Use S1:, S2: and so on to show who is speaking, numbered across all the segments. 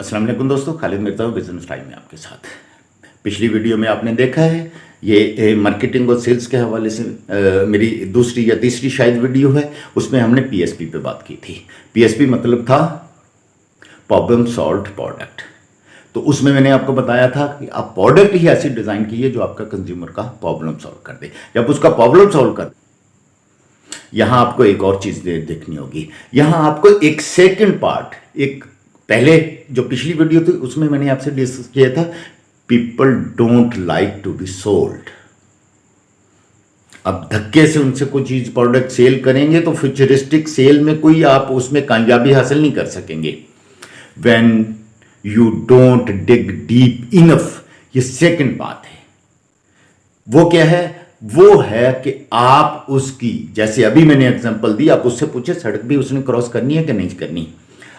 S1: अस्सलाम वालेकुम दोस्तों, खालिद मिर्ज़ा हूँ बिजनेस टाइम में आपके साथ। पिछली वीडियो में आपने देखा है ये मार्केटिंग और सेल्स के हवाले से मेरी दूसरी या तीसरी शायद वीडियो है। उसमें हमने पीएसपी पे बात की थी। पीएसपी मतलब था प्रॉब्लम सॉल्व्ड प्रोडक्ट। तो उसमें मैंने आपको बताया था कि आप प्रोडक्ट ही ऐसी डिज़ाइन कीजिए जो आपका कंज्यूमर का प्रॉब्लम सॉल्व कर दे। जब उसका प्रॉब्लम सॉल्व कर दे, यहाँ आपको एक और चीज़ देखनी होगी। यहाँ आपको एक सेकंड पार्ट, एक पहले जो पिछली वीडियो थी उसमें मैंने आपसे डिस्कस किया था, people don't like to be sold. अब धक्के से उनसे कोई चीज प्रोडक्ट सेल करेंगे तो फ्यूचरिस्टिक सेल में कोई आप उसमें कामयाबी हासिल नहीं कर सकेंगे। When you don't dig deep enough, ये सेकंड बात है। वो क्या है? वो है कि आप उसकी, जैसे अभी मैंने एग्जांपल दी, आप उससे पूछे सड़क भी उसने क्रॉस करनी है कि नहीं करनी।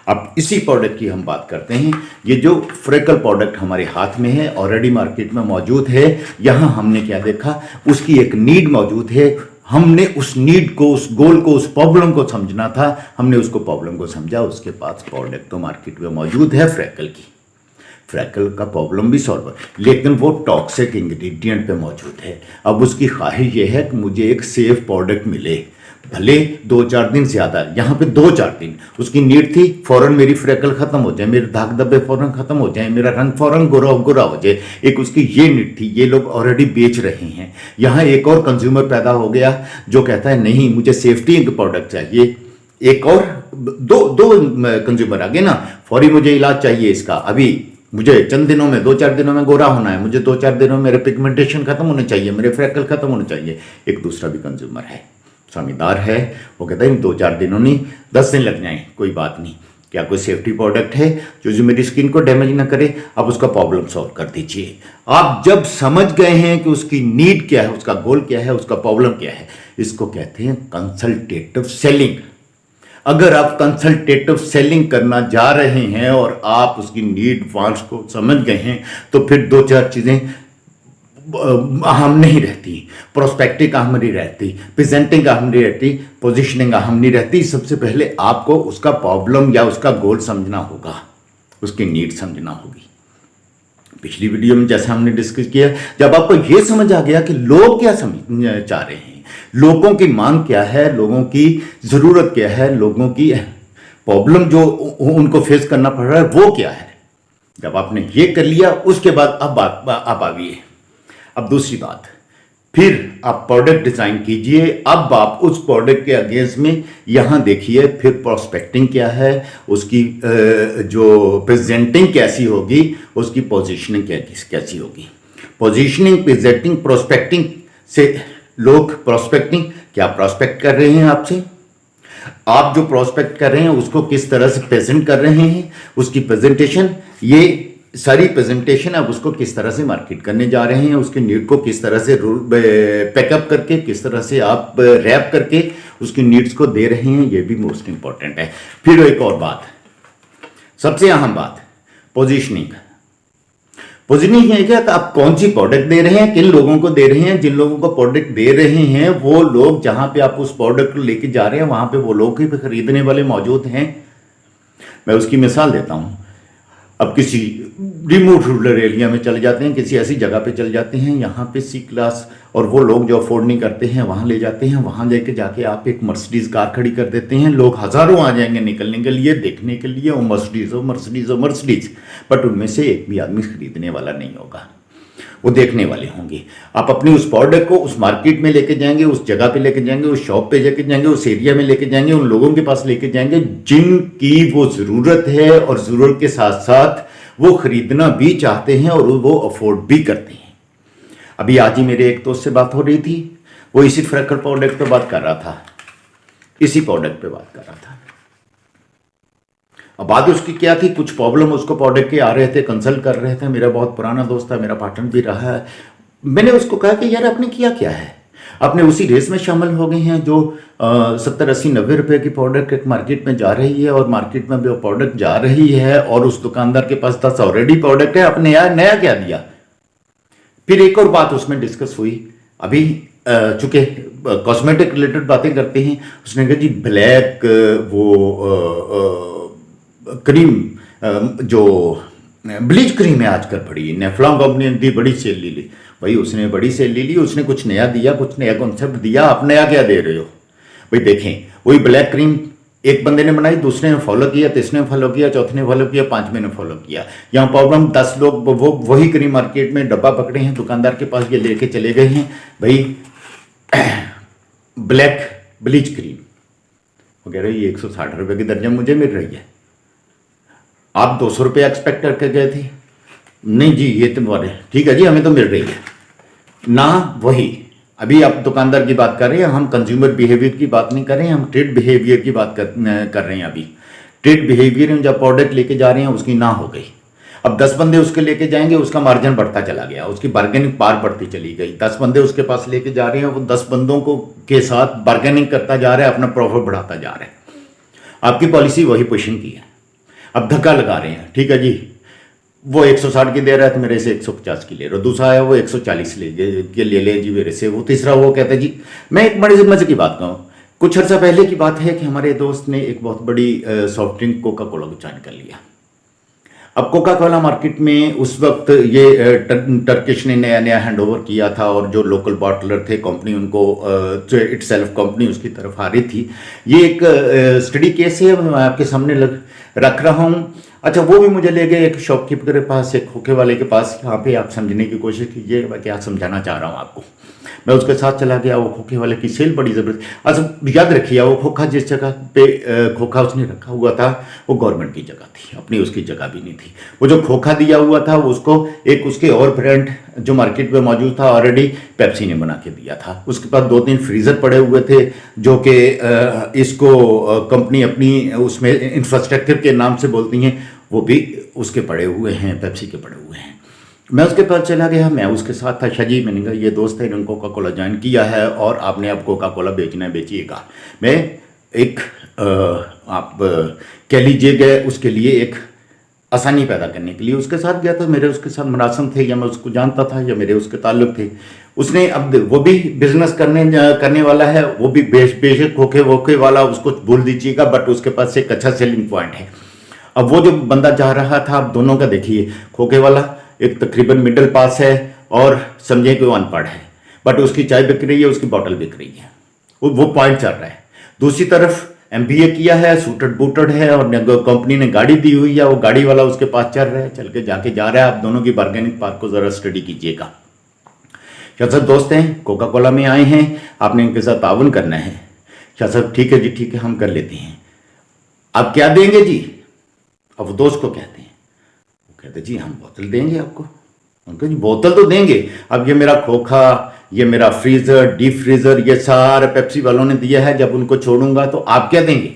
S1: अब इसी प्रोडक्ट की हम बात करते हैं। ये जो फ्रेकल प्रोडक्ट हमारे हाथ में है, ऑलरेडी मार्केट में मौजूद है। यहाँ हमने क्या देखा, उसकी एक नीड मौजूद है। हमने उस नीड को, उस गोल को, उस प्रॉब्लम को समझना था। हमने उसको प्रॉब्लम को समझा। उसके पास प्रोडक्ट तो मार्केट में मौजूद है फ्रेकल की। फ्रैकल का प्रॉब्लम भी सॉल्व है, लेकिन वो टॉक्सिक इंग्रेडिएंट पे मौजूद है। अब उसकी ख्वाहिश ये है कि मुझे एक सेफ प्रोडक्ट मिले, भले 2-4 दिन ज़्यादा, यहाँ पे 2-4 दिन उसकी नीड थी। फौरन मेरी फ्रैकल ख़त्म हो जाए, मेरे दाग धब्बे फौरन ख़त्म हो जाए, मेरा रंग फौरन गोरा गोरा हो जाए। एक उसकी ये नीड थी। ये लोग ऑलरेडी बेच रहे हैं। यहाँ एक और कंज्यूमर पैदा हो गया जो कहता है नहीं, मुझे सेफ्टी का प्रोडक्ट चाहिए। एक और दो कंज्यूमर आ गए ना, फौरी मुझे इलाज चाहिए इसका, अभी मुझे चंद दिनों में, 2-4 दिनों में गोरा होना है, मुझे 2-4 दिनों में मेरे पिगमेंटेशन खत्म होने चाहिए, मेरे फ्रैकल खत्म होने चाहिए। एक दूसरा भी कंज्यूमर है, स्वामीदार है, वो कहता है 2-4 दिनों नहीं, 10 दिन लग जाएं, कोई बात नहीं। क्या कोई सेफ्टी प्रोडक्ट है जो मेरी स्किन को डैमेज ना करे? आप उसका प्रॉब्लम सॉल्व कर दीजिए। आप जब समझ गए हैं कि उसकी नीड क्या है, उसका गोल क्या है, उसका प्रॉब्लम क्या है, इसको कहते हैं कंसल्टेटिव सेलिंग। अगर आप कंसल्टेटिव सेलिंग करना जा रहे हैं और आप उसकी नीड वांट्स को समझ गए हैं, तो फिर 2-4 चीज़ें अहम नहीं रहती। प्रोस्पेक्टिंग अहम नहीं रहती, प्रेजेंटिंग अहम नहीं रहती, पोजीशनिंग अहम नहीं रहती। सबसे पहले आपको उसका प्रॉब्लम या उसका गोल समझना होगा, उसकी नीड समझना होगी। पिछली वीडियो में जैसा हमने डिस्कस किया, जब आपको यह समझ आ गया कि लोग क्या समझ चाह रहे हैं, लोगों की मांग क्या है, लोगों की ज़रूरत क्या है, लोगों की प्रॉब्लम जो उनको फेस करना पड़ रहा है वो क्या है, जब आपने ये कर लिया, उसके बाद अब आप आइए। अब दूसरी बात, फिर आप प्रोडक्ट डिज़ाइन कीजिए। अब आप उस प्रोडक्ट के अगेंस्ट में यहाँ देखिए, फिर प्रोस्पेक्टिंग क्या है, उसकी जो प्रेजेंटिंग कैसी होगी, उसकी पोजीशनिंग कैसी होगी। पोजीशनिंग, प्रेजेंटिंग, प्रोस्पेक्टिंग से लोग प्रोस्पेक्टिंग, क्या प्रोस्पेक्ट कर रहे हैं आपसे, आप जो प्रोस्पेक्ट कर रहे हैं उसको किस तरह से प्रेजेंट कर रहे हैं, उसकी प्रेजेंटेशन, ये सारी प्रेजेंटेशन अब उसको किस तरह से मार्केट करने जा रहे हैं, उसके नीड को किस तरह से पैकअप करके, किस तरह से आप रैप करके उसकी नीड्स को दे रहे हैं, ये भी मोस्ट इंपॉर्टेंट है। फिर एक और बात, सबसे अहम बात, पोजीशनिंग। पोजीशनिंग है क्या, आप कौन सी प्रोडक्ट दे रहे हैं, किन लोगों को दे रहे हैं। जिन लोगों को प्रोडक्ट दे रहे हैं वो लोग, जहां पे आप उस प्रोडक्ट को लेके जा रहे हैं वहां पे वो लोग ही खरीदने वाले मौजूद हैं। मैं उसकी मिसाल देता हूं। अब किसी रिमोट रूरल एरिया में चले जाते हैं, किसी ऐसी जगह पे चले जाते हैं, यहाँ पे सी क्लास और वो लोग जो अफोर्ड नहीं करते हैं वहाँ ले जाते हैं। वहाँ लेके जाके आप एक मर्सिडीज़ कार खड़ी कर देते हैं, लोग हज़ारों आ जाएंगे निकलने के लिए, देखने के लिए, वो मर्सिडीज़ हो, मर्सिडीज़ हो, मर्सिडीज़। बट उनमें से एक भी आदमी खरीदने वाला नहीं होगा, वो देखने वाले होंगे। आप अपनी उस प्रोडक्ट को उस मार्केट में लेके जाएंगे, उस जगह पे लेके जाएंगे, उस शॉप पे लेके जाएंगे, उस एरिया में लेके जाएंगे, उन लोगों के पास लेके जाएंगे जिनकी वो ज़रूरत है, और ज़रूरत के साथ साथ वो खरीदना भी चाहते हैं और वो अफोर्ड भी करते हैं। अभी आज ही मेरे एक दोस्त से बात हो रही थी, वो इसी फ्रैकल प्रोडक्ट पे बात कर रहा था, इसी प्रोडक्ट पे बात कर रहा था। अब बात उसकी क्या थी, कुछ प्रॉब्लम उसको प्रोडक्ट के आ रहे थे, कंसल्ट कर रहे थे। मेरा बहुत पुराना दोस्त था, मेरा पार्टनर भी रहा है। मैंने उसको कहा कि यार आपने किया क्या है, आपने उसी रेस में शामिल हो गए हैं जो 70, 80, 90 रुपए की प्रोडक्ट एक मार्केट में जा रही है, और मार्केट में वो प्रोडक्ट जा रही है और उस दुकानदार के पास 10 ऑलरेडी प्रोडक्ट है, आपने यार नया क्या दिया। फिर एक और बात उसमें डिस्कस हुई, अभी चूंकि कॉस्मेटिक रिलेटेड बातें करते हैं, उसने कहा जी ब्लैक वो क्रीम जो ब्लीच क्रीम है आजकल बड़ी, नेफ्लॉन कंपनी ने दी, बड़ी सेल ली ली। भाई उसने बड़ी सेल ली ली, उसने कुछ नया दिया, कुछ नया कॉन्सेप्ट दिया, आप नया क्या दे रहे हो? भाई देखें, वही ब्लैक क्रीम एक बंदे ने बनाई, दूसरे ने फॉलो किया, तीसरे ने फॉलो किया, चौथे ने फॉलो किया, पांचवें ने फॉलो किया। यहाँ प्रॉब्लम 10 लोग वो वही क्रीम मार्केट में डब्बा पकड़े हैं, दुकानदार के पास ये लेके चले गए हैं भाई ब्लैक ब्लीच क्रीम, वो कह रहे ये 160 रुपये की दर्जन मुझे मिल रही है, आप 200 रुपये एक्सपेक्ट करके गए थे। नहीं जी ये तो बोले ठीक है जी, हमें तो मिल रही है ना। वही अभी आप दुकानदार की बात कर रहे हैं, हम कंज्यूमर बिहेवियर की बात नहीं कर रहे हैं, हम ट्रेड बिहेवियर की बात कर रहे हैं। अभी ट्रेड बिहेवियर में जब प्रोडक्ट लेके जा रहे हैं उसकी ना हो गई, अब 10 बंदे उसके लेके जाएंगे, उसका मार्जिन बढ़ता चला गया, उसकी बार्गेनिंग पार बढ़ती चली गई। 10 बंदे उसके पास लेके जा रहे हैं, वो 10 बंदों को के साथ बार्गेनिंग करता जा रहा है, अपना प्रॉफिट बढ़ाता जा रहा है। आपकी पॉलिसी वही पुशिंग की है। अब धक्का लगा रहे हैं, ठीक है जी, वो 160 की दे रहा है तो मेरे से 150 की ले रहा, दूसरा है वो 140 ले ले जी मेरे से, वो तीसरा वो कहता है जी। मैं एक बड़ी मजे की बात कहूँ, कुछ अर्सा पहले की बात है कि हमारे दोस्त ने एक बहुत बड़ी सॉफ्ट ड्रिंक कोका कोला को ज्वाइन कर लिया। अब कोका कोला मार्केट में उस वक्त ये टर्किश ने नया नया हैंड ओवर किया था, और जो लोकल बॉटलर थे कंपनी उनको इटसेल्फ कंपनी उसकी तरफ आ रही थी। ये एक स्टडी केस है, मैं आपके सामने रख रहा हूँ। अच्छा, वो भी मुझे ले गए एक शॉपकीपर के पास, एक खोखे वाले के पास। यहाँ पे आप समझने की कोशिश कीजिए मैं क्या समझाना चाह रहा हूँ आपको। मैं उसके साथ चला गया, वो खोखे वाले की सेल बड़ी ज़बरदस्त। अच्छा याद रखिए, वो खोखा जिस जगह पे खोखा उसने रखा हुआ था वो गवर्नमेंट की जगह थी, अपनी उसकी जगह भी नहीं थी। वो जो खोखा दिया हुआ था उसको एक उसके और ब्रांड जो मार्केट में मौजूद था ऑलरेडी, पेप्सी ने बना के दिया था। उसके पास 2-3 फ्रीज़र पड़े हुए थे जो कि इसको कंपनी अपनी उसमें इंफ्रास्ट्रक्चर के नाम से बोलती हैं, वो भी उसके पड़े हुए हैं, पेप्सी के पड़े हुए हैं। मैं उसके पास चला गया, मैं उसके साथ था। शाजी मैंने कहा ये दोस्त है, इन्होंने कोका कोला ज्वाइन किया है और आपने अब कोका कोला बेचना है, बेचिएगा। मैं एक आप कह लीजिएगा उसके लिए एक आसानी पैदा करने के लिए उसके साथ गया था। मेरे उसके साथ मुनासिब थे, या मैं उसको जानता था या मेरे उसके ताल्लुक थे। उसने अब वो भी बिजनेस करने वाला है, वो भी बेशक खोखे वोखे वाला, उसको भूल दीजिएगा, बट उसके पास एक अच्छा सेलिंग पॉइंट है। अब वो जो बंदा जा रहा था, आप दोनों का देखिए, खोखे वाला एक तकरीबन मिडिल पास है और समझे कि वो अनपढ़ है, बट उसकी चाय बिक रही है, उसकी बोतल बिक रही है, वो पॉइंट चल रहा है। दूसरी तरफ MBA किया है, सूटेड बूटेड है, और कंपनी ने गाड़ी दी हुई है, वो गाड़ी वाला उसके पास चल रहा है, चल के जाके जा रहा है। आप दोनों की बार्गेनिंग पावर को जरा स्टडी कीजिएगा। शाह साहब दोस्त हैं, कोका कोला में आए हैं, आपने इनके साथ ताउन करना है। शाह साहब ठीक है जी, ठीक है, हम कर लेते हैं। आप क्या देंगे जी? अब वो दोस्त को कहते हैं, वो कहते जी हम बोतल देंगे आपको। उनको जी बोतल तो देंगे, अब ये मेरा खोखा, ये मेरा फ्रीजर, डीप फ्रीजर, ये सारा पेप्सी वालों ने दिया है, जब उनको छोड़ूंगा तो आप क्या देंगे?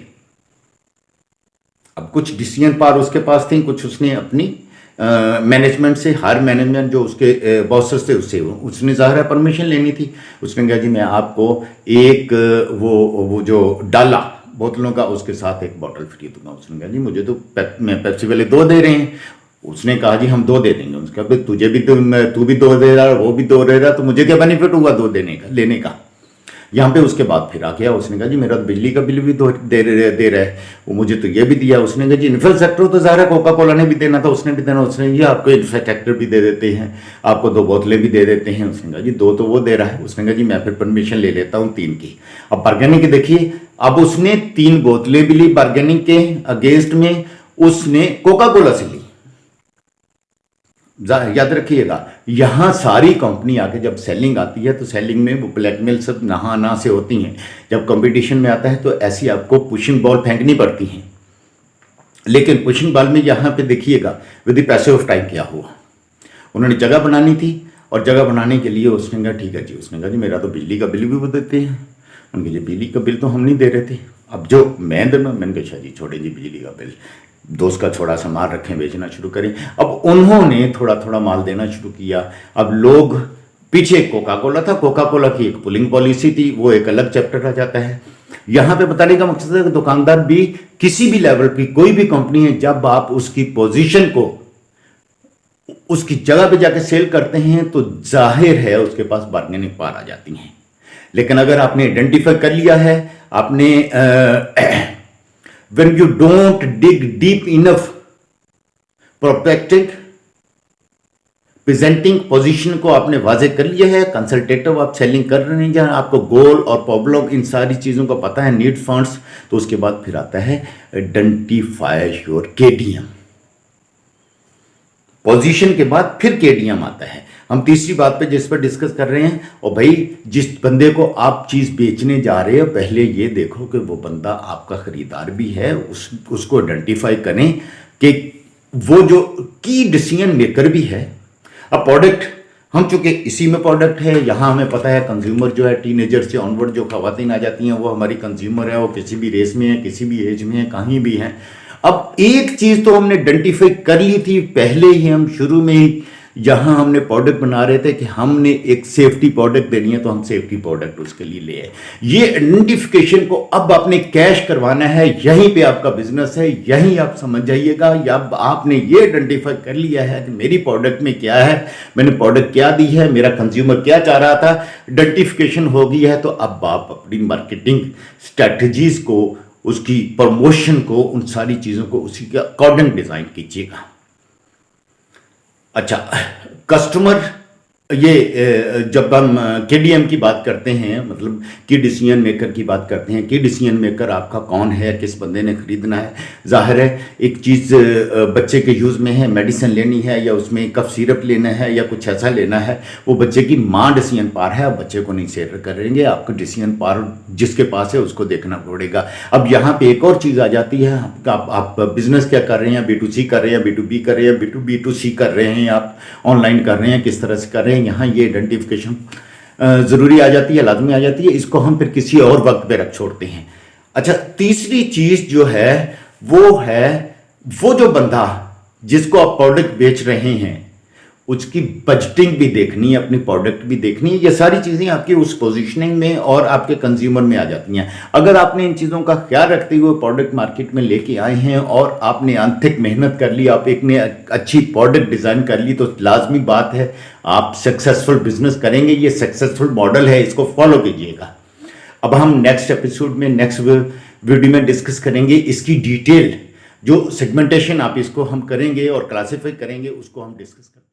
S1: अब कुछ डिसीजन पावर उसके पास थी, कुछ उसने अपनी मैनेजमेंट से, हर मैनेजमेंट जो उसके बॉसेस थे उससे उसने ज़ाहिर परमिशन लेनी थी। उसने कहा जी मैं आपको एक वो जो डाला बोतलों का, उसके साथ एक बोतल फ्री दूंगा। उसने कहा जी मुझे तो पेप्सी वाले 2 दे रहे हैं। उसने कहा जी हम 2 दे देंगे। उसने कहा तुझे भी तो, तू भी 2 दे रहा है, वो भी 2 दे रहा है, तो मुझे क्या बेनिफिट हुआ 2 लेने का? यहाँ पे उसके बाद फिर आ गया, उसने कहा जी मेरा तो बिजली का बिल भी दे रहा है, वो मुझे तो ये भी दिया। उसने कहा जी इंफ्रास्ट्रक्चर तो ज़ाहिर कोका कोला ने भी देना था, उसने भी देना। उसने ये आपको इंफ्रास्ट्रक्चर भी दे देते हैं, आपको 2 बोतलें भी दे देते हैं। उसने कहा जी 2 तो वो दे रहा है। उसने कहा जी मैं फिर परमिशन ले लेता हूँ 3 की। अब बार्गेनिंग की देखिए, अब उसने 3 बोतलें भी ली बार्गेनिंग के अगेंस्ट में, उसने कोका कोला से ली। याद रखिएगा, यहां सारी कंपनी आके जब सेलिंग आती है तो सेलिंग में वो ब्लैकमेल सब नहा से होती हैं। जब कंपटीशन में आता है तो ऐसी आपको पुशिंग बॉल फेंकनी पड़ती हैं। लेकिन पुशिंग बॉल में यहां पे देखिएगा विद द पैसे ऑफ टाइम क्या हुआ। उन्होंने जगह बनानी थी, और जगह बनाने के लिए उसने कहा ठीक है जी, उसने कहा जी मेरा तो बिजली का बिल भी वो देते हैं। उनके जी बिजली का बिल तो हम नहीं दे रहे थे। अब जो मैंने कहा शाह जी छोड़े जी बिजली का बिल, दोस्त का थोड़ा सा माल रखें, बेचना शुरू करें। अब उन्होंने थोड़ा थोड़ा माल देना शुरू किया। अब लोग पीछे कोका कोला था, कोका कोला की एक पुलिंग पॉलिसी थी, वो एक अलग चैप्टर आ जाता है। यहां पे बताने का मकसद है कि दुकानदार भी किसी भी लेवल की कोई भी कंपनी है, जब आप उसकी पोजीशन को उसकी जगह पे जाके सेल करते हैं तो जाहिर है उसके पास बार्गेनिंग पावर आ जाती हैं। लेकिन अगर आपने आइडेंटिफाई कर लिया है, आपने when you don't dig deep enough prospecting, presenting position को आपने वाजे कर लिया है, कंसल्टेटिव आप सेलिंग कर रहे हैं, जहां आपको गोल और प्रॉब्लम इन सारी चीज़ों का पता है, नीड फंड्स, तो उसके बाद फिर आता है आइडेंटिफाई योर केडीएम। पोजीशन के बाद फिर केडीएम आता है। हम तीसरी बात पे जिस पर डिस्कस कर रहे हैं, और भाई जिस बंदे को आप चीज़ बेचने जा रहे हो पहले ये देखो कि वो बंदा आपका खरीदार भी है, उसको आइडेंटिफाई करें कि वो जो की डिसीजन मेकर भी है। अब प्रोडक्ट, हम चूंकि इसी में प्रोडक्ट है, यहाँ हमें पता है कंज्यूमर जो है टीनेजर से ऑनवर्ड जो खवातीन आ जाती हैं वो हमारी कंज्यूमर है, वो किसी भी रेस में है, किसी भी एज में है, कहीं भी है। अब एक चीज़ तो हमने आइडेंटिफाई कर ली थी पहले ही, हम शुरू में ही जहां हमने प्रोडक्ट बना रहे थे कि हमने एक सेफ्टी प्रोडक्ट देनी है, तो हम सेफ्टी प्रोडक्ट उसके लिए ले आए। ये आइडेंटिफिकेशन को अब आपने कैश करवाना है, यहीं पे आपका बिजनेस है, यहीं आप समझ जाइएगा। या आपने ये आइडेंटिफाई कर लिया है कि मेरी प्रोडक्ट में क्या है, मैंने प्रोडक्ट क्या दी है, मेरा कंज्यूमर क्या चाह रहा था, आइडेंटिफिकेशन हो गई है, तो अब आप अपनी मार्केटिंग स्ट्रैटेजीज को, उसकी प्रमोशन को, उन सारी चीज़ों को उसी के अकॉर्डिंग डिज़ाइन कीजिएगा। अच्छा, कस्टमर, ये जब हम केडीएम की बात करते हैं, मतलब की डिसीजन मेकर की बात करते हैं, की डिसीजन मेकर आपका कौन है, किस बंदे ने खरीदना है। जाहिर है एक चीज़ बच्चे के यूज़ में है, मेडिसिन लेनी है या उसमें कफ सिरप लेना है या कुछ ऐसा लेना है, वो बच्चे की माँ डिसीजन पार है, अब बच्चे को नहीं शेयर करेंगे, आपको डिसीजन पार जिसके पास है उसको देखना पड़ेगा। अब यहाँ पे एक और चीज़ आ जाती है, आप बिजनेस क्या कर रहे हैं, B2C कर रहे हैं, B2B कर रहे हैं, B2B2C कर रहे हैं, आप ऑनलाइन कर रहे हैं, किस तरह से कर रहे हैं, यहाँ ये आइडेंटिफिकेशन ज़रूरी आ जाती है, लाजमी आ जाती है। इसको हम फिर किसी और वक्त पे रख छोड़ते हैं। अच्छा, तीसरी चीज़ जो है वो जो बंदा जिसको आप प्रोडक्ट बेच रहे हैं उसकी बजटिंग भी देखनी है, अपनी प्रोडक्ट भी देखनी है। ये सारी चीज़ें आपकी उस पोजीशनिंग में और आपके कंज्यूमर में आ जाती हैं। अगर आपने इन चीज़ों का ख्याल रखते हुए प्रोडक्ट मार्केट में लेके आए हैं और आपने आंतरिक मेहनत कर ली, आप एक ने अच्छी प्रोडक्ट डिज़ाइन कर ली, तो लाजमी बात है आप सक्सेसफुल बिजनेस करेंगे। ये सक्सेसफुल मॉडल है, इसको फॉलो कीजिएगा। अब हम नेक्स्ट एपिसोड में, नेक्स्ट वीडियो में डिस्कस करेंगे इसकी डिटेल, जो सेगमेंटेशन आप इसको हम करेंगे और क्लासीफाई करेंगे, उसको हम डिस्कस करेंगे।